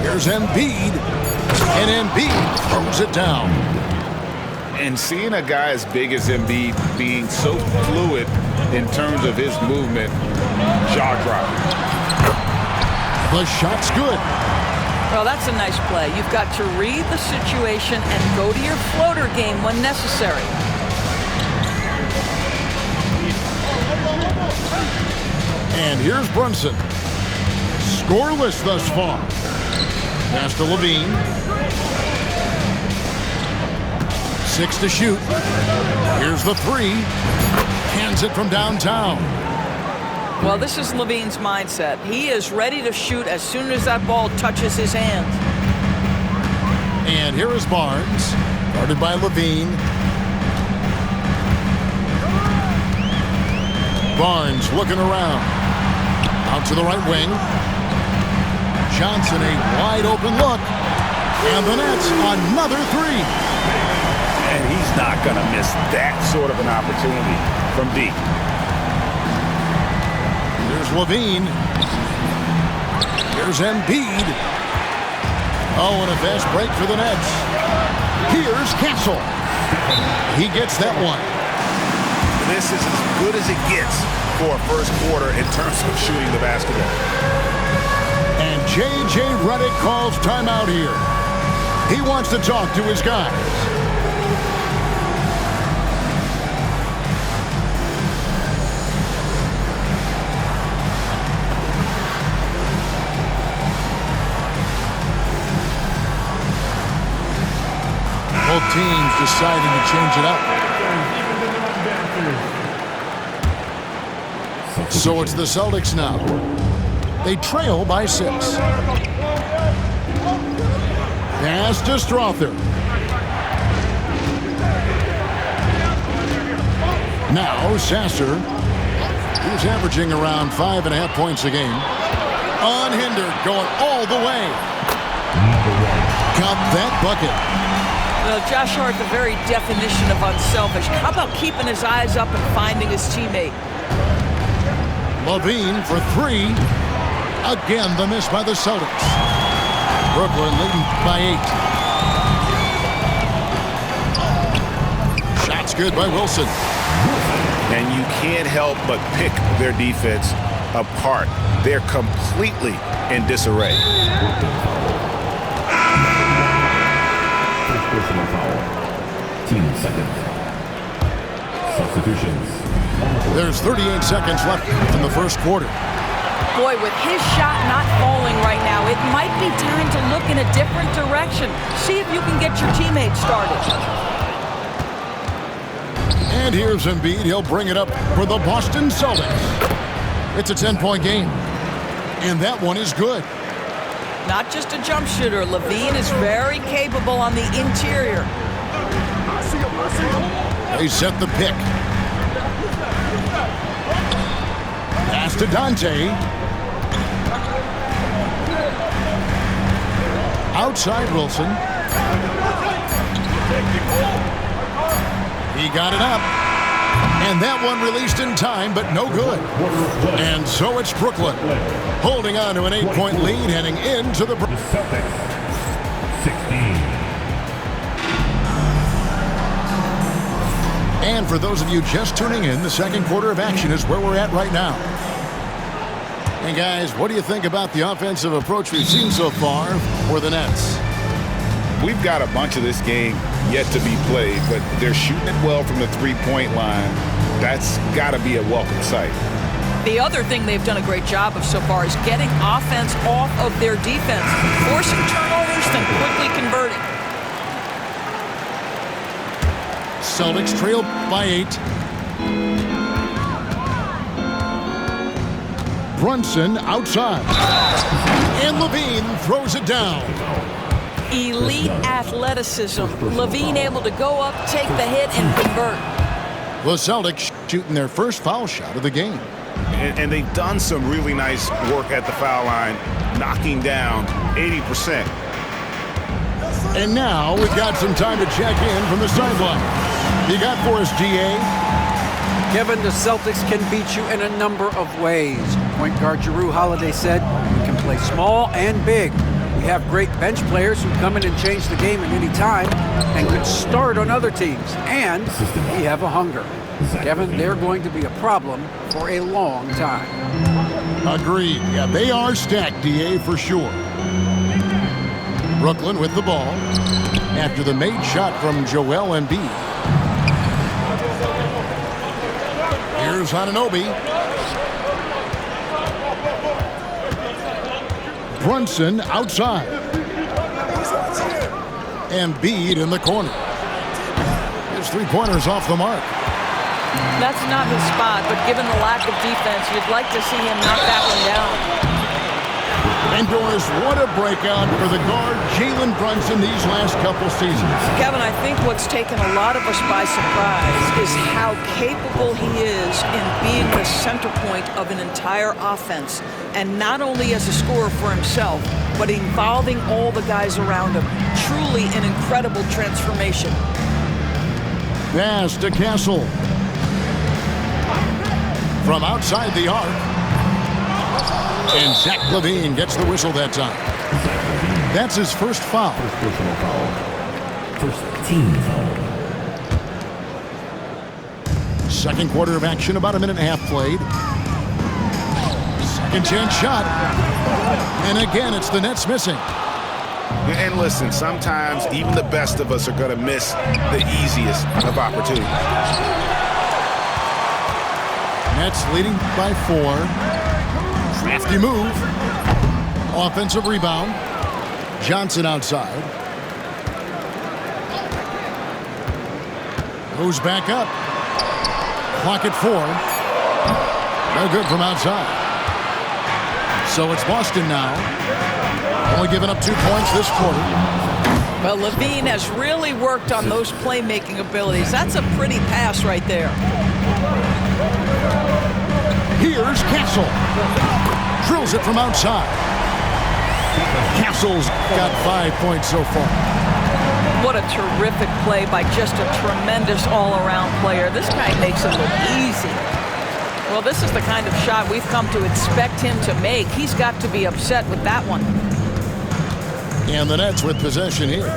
Here's Embiid. And Embiid throws it down. And seeing a guy as big as Embiid being so fluid in terms of his movement, jaw-dropping. The shot's good. Well, that's a nice play. You've got to read the situation and go to your floater game when necessary. And here's Brunson. Scoreless thus far. Pass to Levine. 6 to shoot. Here's the 3. Hands it from downtown. Well, this is Levine's mindset. He is ready to shoot as soon as that ball touches his hands. And here is Barnes. Guarded by Levine. Barnes looking around. Out to the right wing. Johnson, a wide open look. And the Nets, another 3. And he's not going to miss that sort of an opportunity from deep. Here's Levine. Here's Embiid. Oh, and a fast break for the Nets. Here's Castle. He gets that one. This is as good as it gets for a first quarter in terms of shooting the basketball. And J.J. Redick calls timeout here. He wants to talk to his guys. Both teams deciding to change it up. So it's the Celtics now. They trail by 6. Pass to Strother. Now Sasser. He's averaging around 5.5 points a game. Unhindered, going all the way. Got that bucket. Well, Josh Hart, the very definition of unselfish. How about keeping his eyes up and finding his teammate? Levine for 3. Again, the miss by the Celtics. Brooklyn leading by 8. Shots good by Wilson. And you can't help but pick their defense apart. They're completely in disarray. Personal foul. Team seconds. Substitutions. There's 38 seconds left in the first quarter. Boy, with his shot not falling right now, it might be time to look in a different direction. See if you can get your teammates started. And here's Embiid. He'll bring it up for the Boston Celtics. It's a 10-point game. And that one is good. Not just a jump shooter. Levine is very capable on the interior. They set the pick. Pass to Dante. Outside Wilson. He got it up. And that one released in time, but no good. And so it's Brooklyn, holding on to an 8-point lead, heading into the... Celtics, 16. And for those of you just tuning in, the second quarter of action is where we're at right now. And guys, what do you think about the offensive approach we've seen so far for the Nets? We've got a bunch of this game yet to be played, but they're shooting it well from the three-point line. That's got to be a welcome sight. The other thing they've done a great job of so far is getting offense off of their defense, forcing turnovers, then quickly converting. Celtics trail by 8. Brunson outside. And Levine throws it down. Elite athleticism. Levine able to go up, take the hit, and convert. The Celtics shooting their first foul shot of the game. And they've done some really nice work at the foul line, knocking down 80%. And now we've got some time to check in from the sideline. You got for us, GA? Kevin, the Celtics can beat you in a number of ways. Point guard Jrue Holiday said, "We can play small and big. We have great bench players who come in and change the game at any time and could start on other teams. And we have a hunger. Kevin, they're going to be a problem for a long time. Agreed. Yeah, they are stacked, DA, for sure. Brooklyn with the ball after the made shot from Joel Embiid. Here's Anunoby. Brunson outside. Embiid in the corner. His three-pointer's off the mark. That's not his spot, but given the lack of defense, you'd like to see him knock that one down. Indoors, what a breakout for the guard, Jalen Brunson, these last couple seasons. Kevin, I think what's taken a lot of us by surprise is how capable he is in being the center point of an entire offense. And not only as a scorer for himself, but involving all the guys around him. Truly an incredible transformation. Pass to Castle. From outside the arc. And Zach LaVine gets the whistle that time. That's his first foul. First personal foul. First team foul. Second quarter of action, about a minute and a half played. Second chance shot. And again, it's the Nets missing. And listen, sometimes even the best of us are going to miss the easiest of opportunities. Nets leading by 4. Crafty move. Offensive rebound. Johnson outside. Goes back up. Clock at 4. No good from outside. So it's Boston now. Only giving up 2 points this quarter. Well, LaVine has really worked on those playmaking abilities. That's a pretty pass right there. Here's Castle. Drills it from outside. Castle's got 5 points so far. What a terrific play by just a tremendous all-around player. This guy makes it look easy. Well, this is the kind of shot we've come to expect him to make. He's got to be upset with that one. And the Nets with possession here.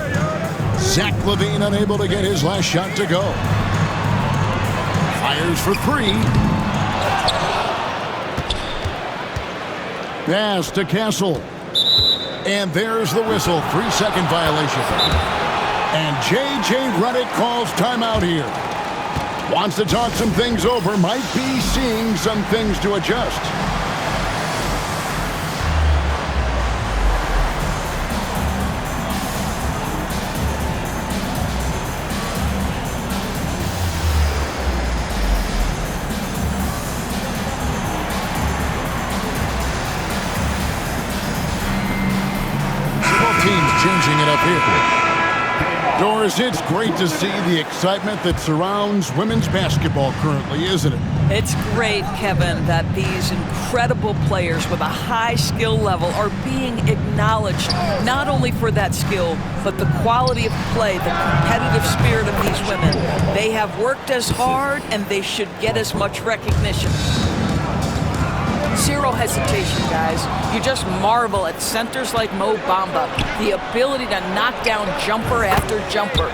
Zach LaVine unable to get his last shot to go. Fires for 3. Pass to Castle. And there's the whistle. 3-second violation. And J.J. Redick calls timeout here. Wants to talk some things over. Might be seeing some things to adjust. Changing it up here. Doris, it's great to see the excitement that surrounds women's basketball currently, isn't it? It's great, Kevin, that these incredible players with a high skill level are being acknowledged not only for that skill, but the quality of play, the competitive spirit of these women. They have worked as hard, and they should get as much recognition. Zero hesitation, guys. You just marvel at centers like Mo Bamba, the ability to knock down jumper after jumper.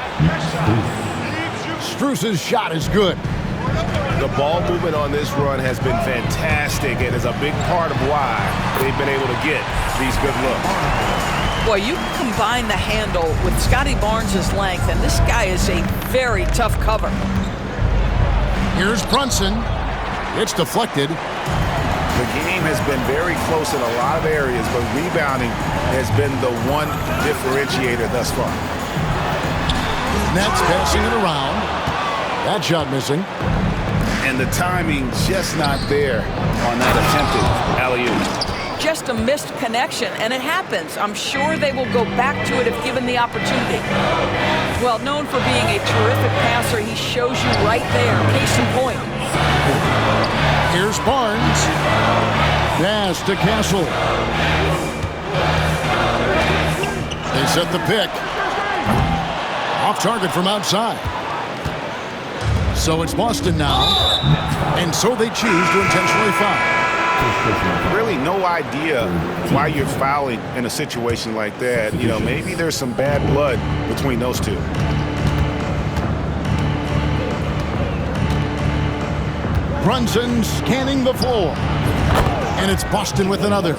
Struce's shot is good. The ball movement on this run has been fantastic and is a big part of why they've been able to get these good looks. Boy, you combine the handle with Scotty Barnes' length, and this guy is a very tough cover. Here's Brunson. It's deflected. The game has been very close in a lot of areas, but rebounding has been the one differentiator thus far. Nets passing it around. That shot missing. And the timing just not there on that attempted alley-oop. Just a missed connection, and it happens. I'm sure they will go back to it if given the opportunity. Well, known for being a terrific passer, he shows you right there. Case in point. Here's Barnes. Pass to Castle. They set the pick. Off target from outside. So it's Boston now. And so they choose to intentionally foul. Really no idea why you're fouling in a situation like that. You know, maybe there's some bad blood between those two. Brunson scanning the floor. And it's Boston with another.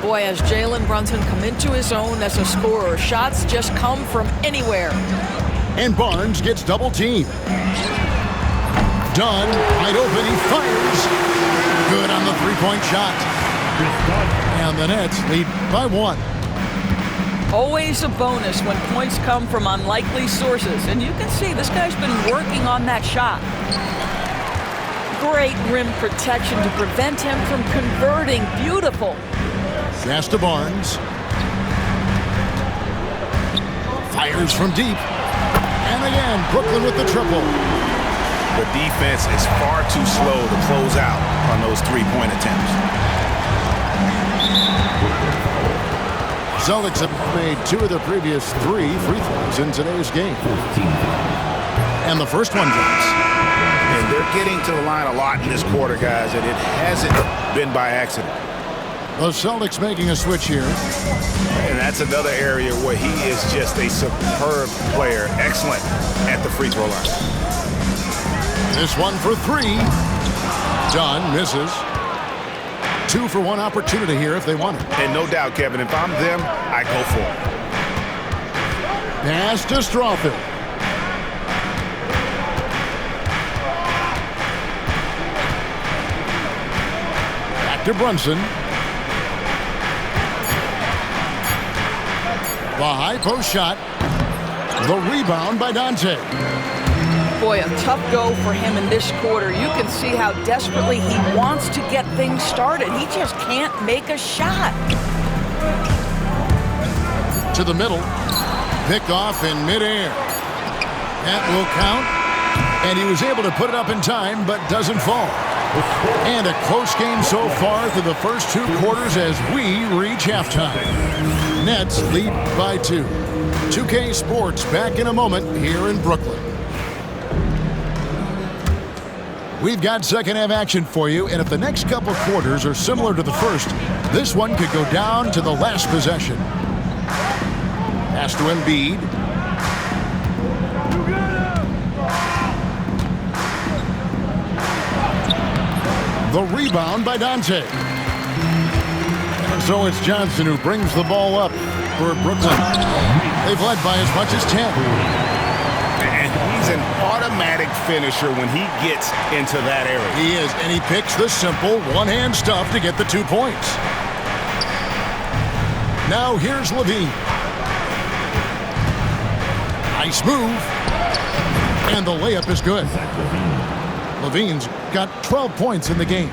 Boy, has Jalen Brunson come into his own as a scorer. Shots just come from anywhere. And Barnes gets double teamed. Dunn, wide open, he fires. Good on the three-point shot. And the Nets lead by 1. Always a bonus when points come from unlikely sources. And you can see this guy's been working on that shot. Great rim protection to prevent him from converting. Beautiful. Pass to Barnes. Fires from deep. And again, Brooklyn with the triple. The defense is far too slow to close out on those three-point attempts. Celtics have made 2 of their previous 3 free throws in today's game. And the first one drops. And they're getting to the line a lot in this quarter, guys, and it hasn't been by accident. The Celtics making a switch here. And that's another area where he is just a superb player. Excellent at the free throw line. This one for 3. Dunn misses. 2 for 1 opportunity here if they want it. And no doubt, Kevin, if I'm them, I go for it. Pass to Strawther. Back to Brunson. The high post shot. The rebound by Dante. Boy, a tough go for him in this quarter. You can see how desperately he wants to get things started. He just can't make a shot. To the middle. Pick off in midair. That will count. And he was able to put it up in time, but doesn't fall. And a close game so far through the first 2 quarters as we reach halftime. Nets lead by 2. 2K Sports back in a moment here in Brooklyn. We've got second half action for you, and if the next couple quarters are similar to the first, this one could go down to the last possession. Pass to Embiid. The rebound by Dante. And so it's Johnson who brings the ball up for Brooklyn. They've led by as much as 10. And he's an automatic finisher when he gets into that area. He is, and he picks the simple one-hand stuff to get the 2 points. Now here's Levine. Nice move. And the layup is good. Levine's got 12 points in the game.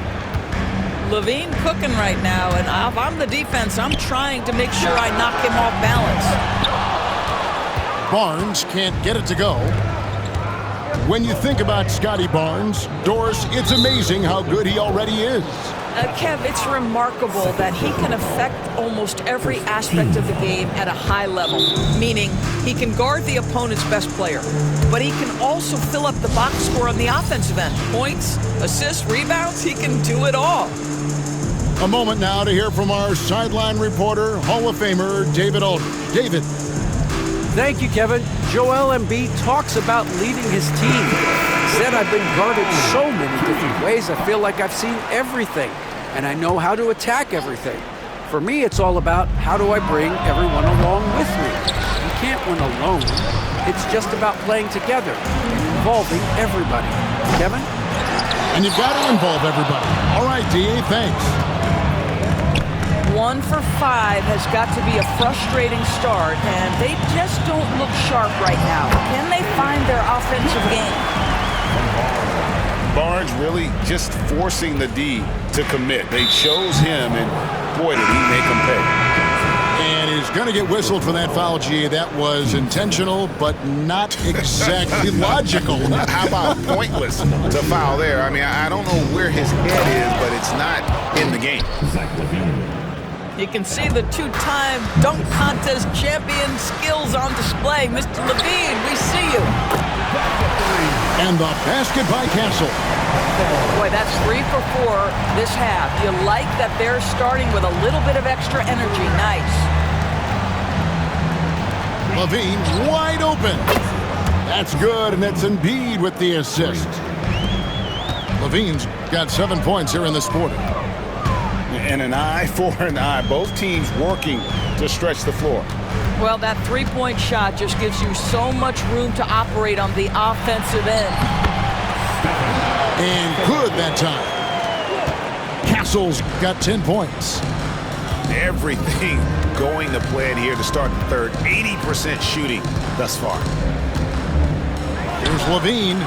Levine cooking right now, and if I'm the defense, I'm trying to make sure I knock him off balance. Barnes can't get it to go. When you think about Scotty Barnes, Doris, it's amazing how good he already is. Kev, it's remarkable that he can affect almost every aspect of the game at a high level, meaning he can guard the opponent's best player, but he can also fill up the box score on the offensive end. Points, assists, rebounds, he can do it all. A moment now to hear from our sideline reporter, Hall of Famer David Aldridge. David. Thank you, Kevin. Joel Embiid talks about leading his team. He said, I've been guarded so many different ways, I feel like I've seen everything, and I know how to attack everything. For me, it's all about how do I bring everyone along with me. You can't win alone. It's just about playing together and involving everybody. Kevin? And you've got to involve everybody. All right, D.A., thanks. 1 for 5 has got to be a frustrating start, and they just don't look sharp right now. Can they find their offensive game? Barnes really just forcing the D to commit. They chose him, and boy, did he make them pay. And he's going to get whistled for that foul, G. That was intentional, but not exactly logical. How about pointless to foul there? I mean, I don't know where his head is, but it's not in the game. You can see the 2-time dunk contest champion skills on display. Mr. Levine, we see you. And the basket by Castle. Boy, that's 3 for 4 this half. You like that they're starting with a little bit of extra energy. Nice. Levine wide open. That's good, and it's Embiid with the assist. Levine's got 7 points here in this quarter. And an eye for an eye. Both teams working to stretch the floor. Well, that three-point shot just gives you so much room to operate on the offensive end. And good that time. Castle's got 10 points. Everything going to plan here to start the third. 80% shooting thus far. Here's Levine.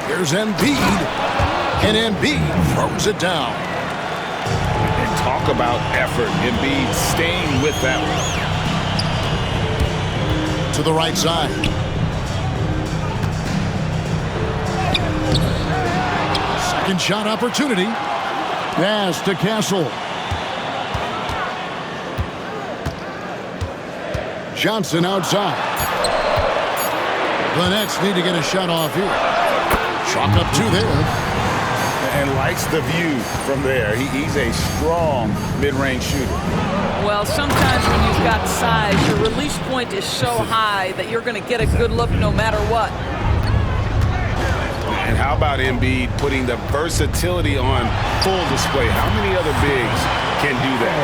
Here's Embiid. And Embiid throws it down. And talk about effort. Embiid staying with that one. To the right side. Second shot opportunity. Pass to Castle. Johnson outside. The Nets need to get a shot off here. Chalk up 2 there. And likes the view from there. He's a strong mid-range shooter. Well, sometimes when you've got size, your release point is so high that you're going to get a good look no matter what. And how about Embiid putting the versatility on full display? How many other bigs can do that?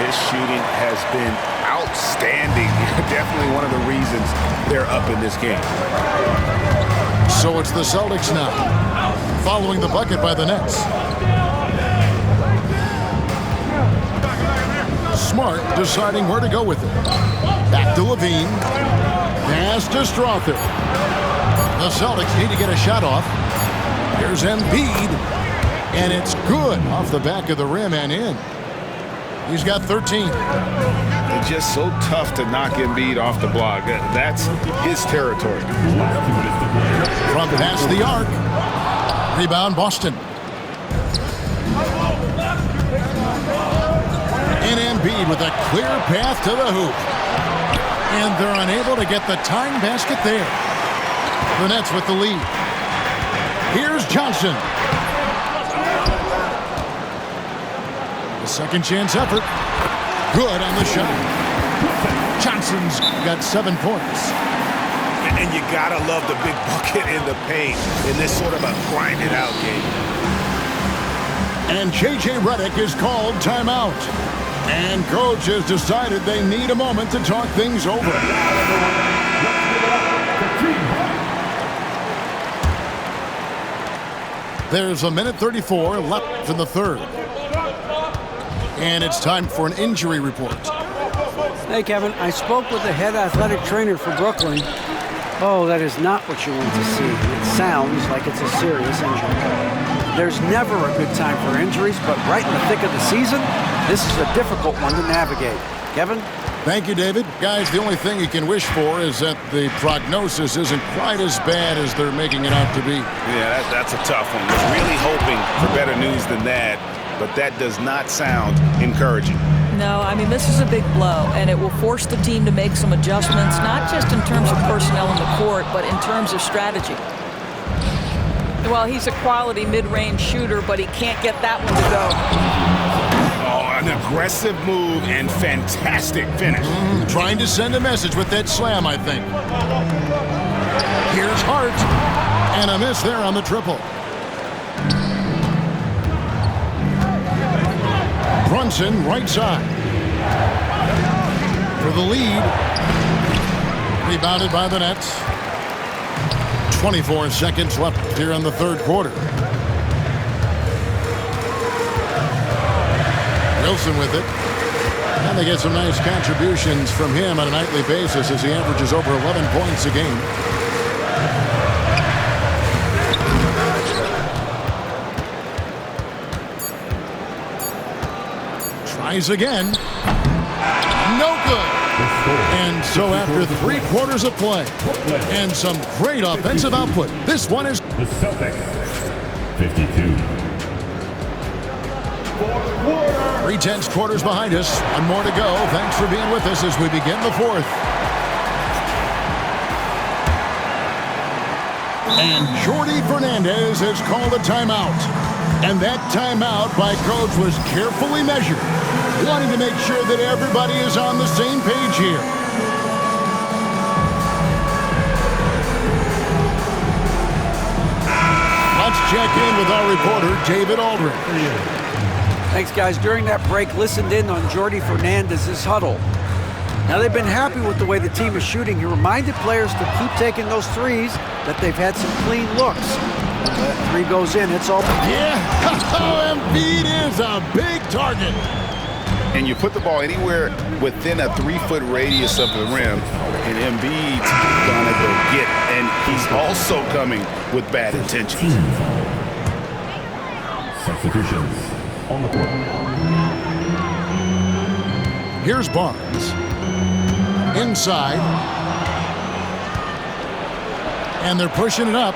His shooting has been outstanding. Definitely one of the reasons they're up in this game. So it's the Celtics now, following the bucket by the Nets. Smart deciding where to go with it. Back to Levine. Pass to Strother. The Celtics need to get a shot off. Here's Embiid. And it's good off the back of the rim and in. He's got 13. It's just so tough to knock Embiid off the block. That's his territory. From past the arc. Rebound Boston. And Embiid with a clear path to the hoop. And they're unable to get the tying basket there. The Nets with the lead. Here's Johnson. The second chance effort. Good on the shot. Johnson's got 7 points. And you gotta love the big bucket in the paint in this sort of a grinded out game. And J.J. Redick is called timeout. And coach has decided they need a moment to talk things over. There's 1:34 left in the third. And it's time for an injury report. Hey, Kevin, I spoke with the head athletic trainer for Brooklyn. Oh, that is not what you want to see. It sounds like it's a serious injury. There's never a good time for injuries, but right in the thick of the season, this is a difficult one to navigate. Kevin? Thank you, David. Guys, the only thing you can wish for is that the prognosis isn't quite as bad as they're making it out to be. Yeah, that's a tough one. Was really hoping for better news than that, but that does not sound encouraging. No, I mean, this is a big blow, and it will force the team to make some adjustments, not just in terms of personnel in the court, but in terms of strategy. Well, he's a quality mid-range shooter, but he can't get that one to go. Oh, an aggressive move and fantastic finish. Trying to send a message with that slam, I think. Here's Hart. And a miss there on the triple. Brunson, right side. For the lead. Rebounded by the Nets. 24 seconds left here in the third quarter. Wilson with it. And they get some nice contributions from him on a nightly basis as he averages over 11 points a game. Tries again. No good. And so after 3 quarters of play and some great offensive output, this one is The Celtics, 52. 3/10 quarters behind us. One more to go. Thanks for being with us as we begin the fourth. And Jordi Fernandez has called a timeout. And that timeout by Coach was carefully measured, wanting to make sure that everybody is on the same page here. Let's check in with our reporter, David Aldridge. Thanks, guys. During that break, listened in on Jordi Fernandez's huddle. Now, they've been happy with the way the team is shooting. He reminded players to keep taking those threes, that they've had some clean looks. When that three goes in, it's all... Yeah, Embiid is a big target. And you put the ball anywhere within a 3-foot radius of the rim, and Embiid's gonna go get. And he's also coming with bad intentions. Substitutions on the court. Here's Barnes. Inside. And they're pushing it up.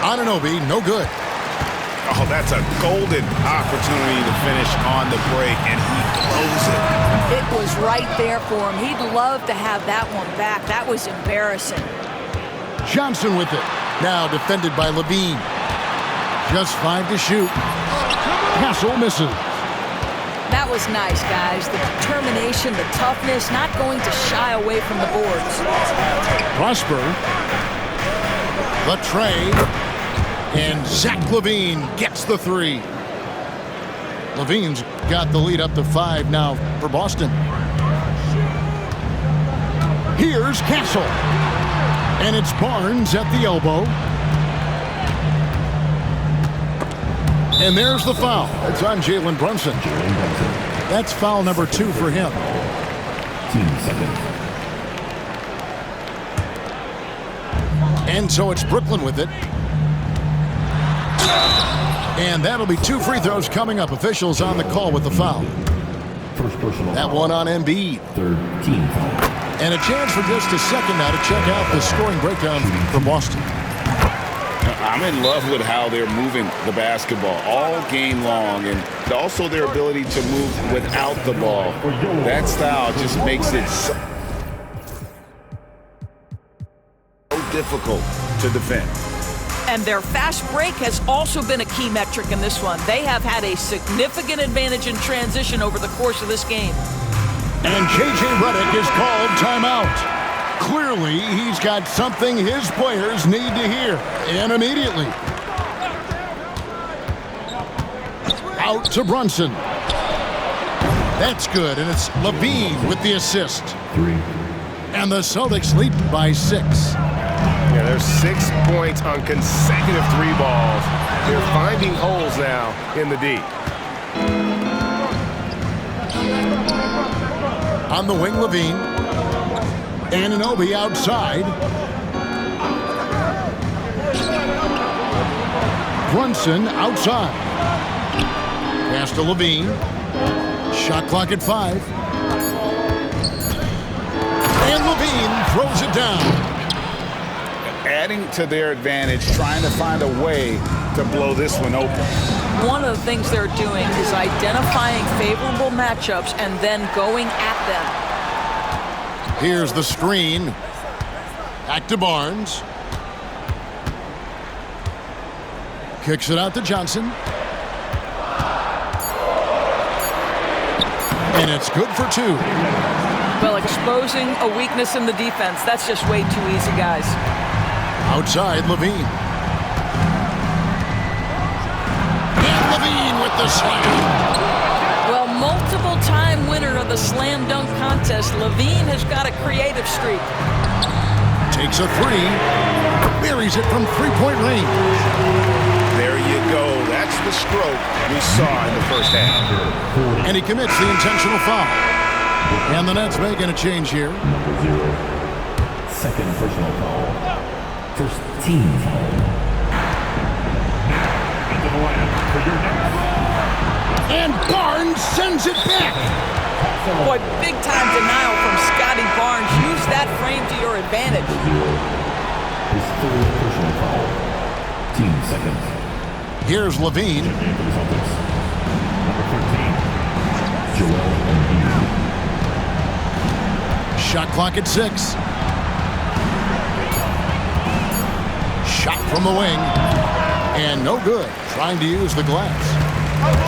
Anunoby, no good. Oh, that's a golden opportunity to finish on the break, and he blows it. It was right there for him. He'd love to have that one back. That was embarrassing. Johnson with it. Now defended by Levine. Just 5 to shoot. Hassel misses. That was nice, guys. The determination, the toughness, not going to shy away from the boards. Prosper. The tray. And Zach LaVine gets the three. LaVine's got the lead up to 5 now for Boston. Here's Castle. And it's Barnes at the elbow. And there's the foul. It's on Jalen Brunson. That's foul number 2 for him. 2 seconds. And so it's Brooklyn with it. And that'll be 2 free throws coming up. Officials on the call with the foul. First personal That foul. one on Embiid. Third team foul. And a chance for just a second now to check out the scoring breakdown for Boston. I'm in love with how they're moving the basketball all game long, and also their ability to move without the ball. That style just makes it so difficult to defend. And their fast break has also been a key metric in this one. They have had a significant advantage in transition over the course of this game. And J.J. Redick is called timeout. Clearly, he's got something his players need to hear, and immediately. Out to Brunson. That's good, and it's Levine with the assist. 3. And the Celtics lead by 6. Yeah, there's 6 points on consecutive 3 balls. They're finding holes now in the D. On the wing, Levine. Anunoby outside. Brunson outside. Pass to Levine. Shot clock at 5. And Levine throws it down. Adding to their advantage, trying to find a way to blow this one open. One of the things they're doing is identifying favorable matchups and then going at them. Here's the screen. Back to Barnes. Kicks it out to Johnson. And it's good for 2. Well, exposing a weakness in the defense, that's just way too easy, guys. Outside, Levine. And Levine with the slam. Well, multiple-time winner of the slam dunk contest, Levine has got a creative streak. Takes a 3. Buries it from 3-point range. There you go. That's the stroke we saw in the first half. And he commits the intentional foul. And the Nets making a change here. Number 0. Second personal foul. First team foul. Into the line for your next. And Barnes sends it back. Boy, big-time denial from Scotty Barnes. Use that frame to your advantage. His third personal foul. Team second. Here's Levine. Checking in for the Celtics. Number 13. Joel Embiid. Shot clock at 6. Shot from the wing. And no good. Trying to use the glass.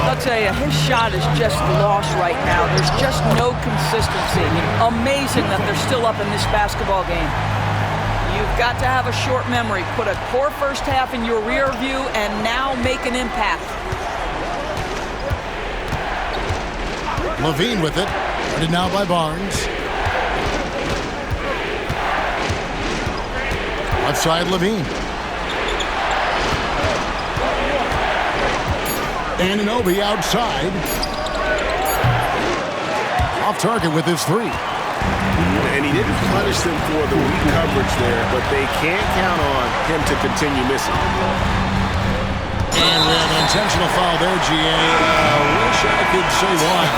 I'll tell you, his shot is just lost right now. There's just no consistency. Amazing that they're still up in this basketball game. You've got to have a short memory. Put a poor first half in your rear view and now make an impact. Levine with it. Guarded now by Barnes. Left side, Levine. Anunoby outside. Off target with his three. And he didn't punish them for the weak coverage there, but they can't count on him to continue missing. And we have an intentional foul there, GA. Wish I could say why.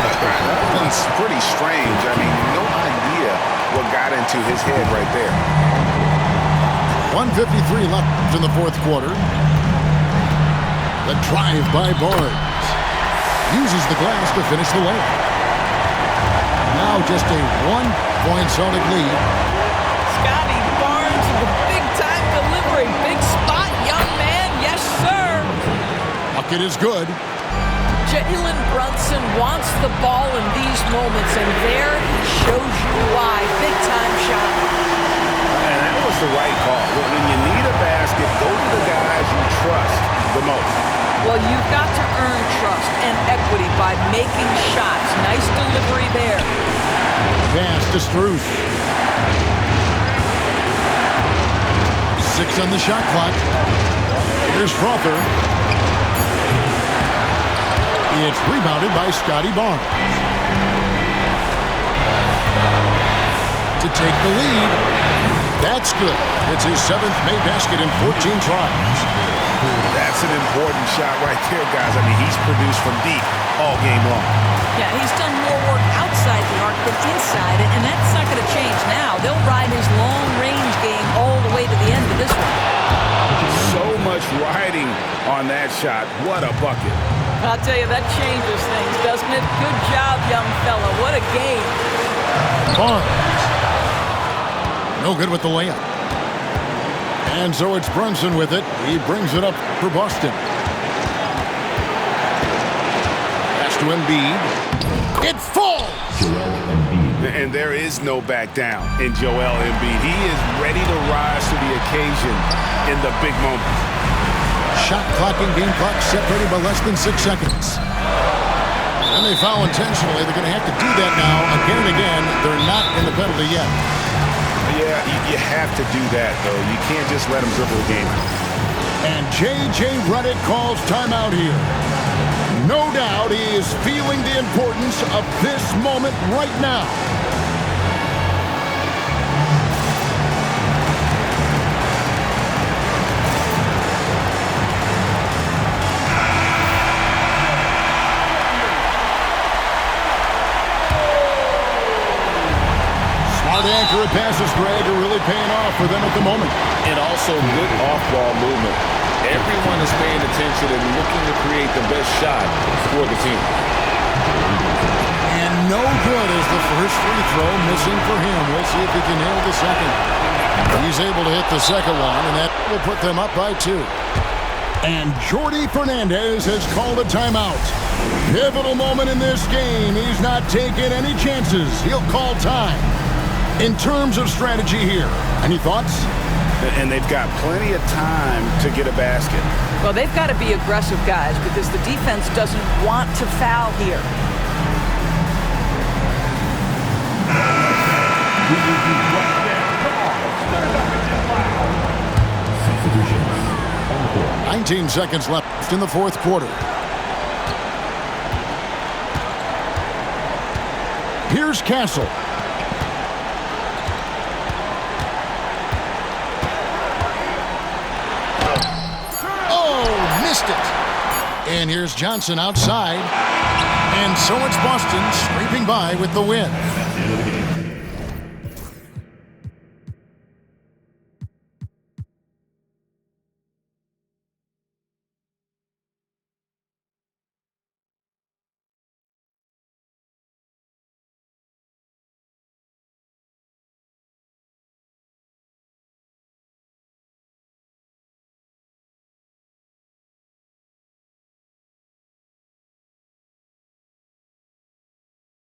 It's pretty strange. I mean, no idea what got into his head right there. 1:53 left in the fourth quarter. The drive by Barnes. Uses the glass to finish the layup. Now just a 1-point Celtic lead. Scotty Barnes with a big-time delivery. Big spot, young man. Yes, sir. Bucket is good. Jalen Brunson wants the ball in these moments, and there he shows you why. Big-time shot. And that was the right call. When you need a basket, go to the guys you trust the most. Well, you've got to earn trust and equity by making shots. Nice delivery there. Pass to Struth. 6 on the shot clock. Here's Crawford. It's rebounded by Scotty Barnes. To take the lead. That's good. It's his 7th made basket in 14 tries. That's an important shot right there, guys. I mean, he's produced from deep all game long. Yeah, he's done more work outside the arc than inside it, and that's not going to change now. They'll ride his long-range game all the way to the end of this one. So much riding on that shot. What a bucket. I'll tell you, that changes things, doesn't it? Good job, young fella. What a game. Barnes. No good with the layup. And so it's Brunson with it. He brings it up for Boston. Pass to Embiid. It falls! And there is no back down in Joel Embiid. He is ready to rise to the occasion in the big moment. Shot clock and game clock separated by less than 6 seconds. And they foul intentionally. They're going to have to do that now again and again. They're not in the penalty yet. Yeah, you have to do that, though. You can't just let him dribble the game out. And J.J. Redick calls timeout here. No doubt he is feeling the importance of this moment right now. Accurate passes, Greg, are really paying off for them at the moment. And also good off-ball movement. Everyone is paying attention and looking to create the best shot for the team. And no good is the first free throw missing for him. We'll see if he can nail the second. He's able to hit the second one, and that will put them up by 2. And Jordi Fernandez has called a timeout. Pivotal moment in this game. He's not taking any chances. He'll call time. In terms of strategy here, any thoughts? And they've got plenty of time to get a basket. Well, they've got to be aggressive, guys, because the defense doesn't want to foul here. Substitutions. 19 seconds left in the fourth quarter. Here's Castle. And here's Johnson outside. And so it's Boston scraping by with the win.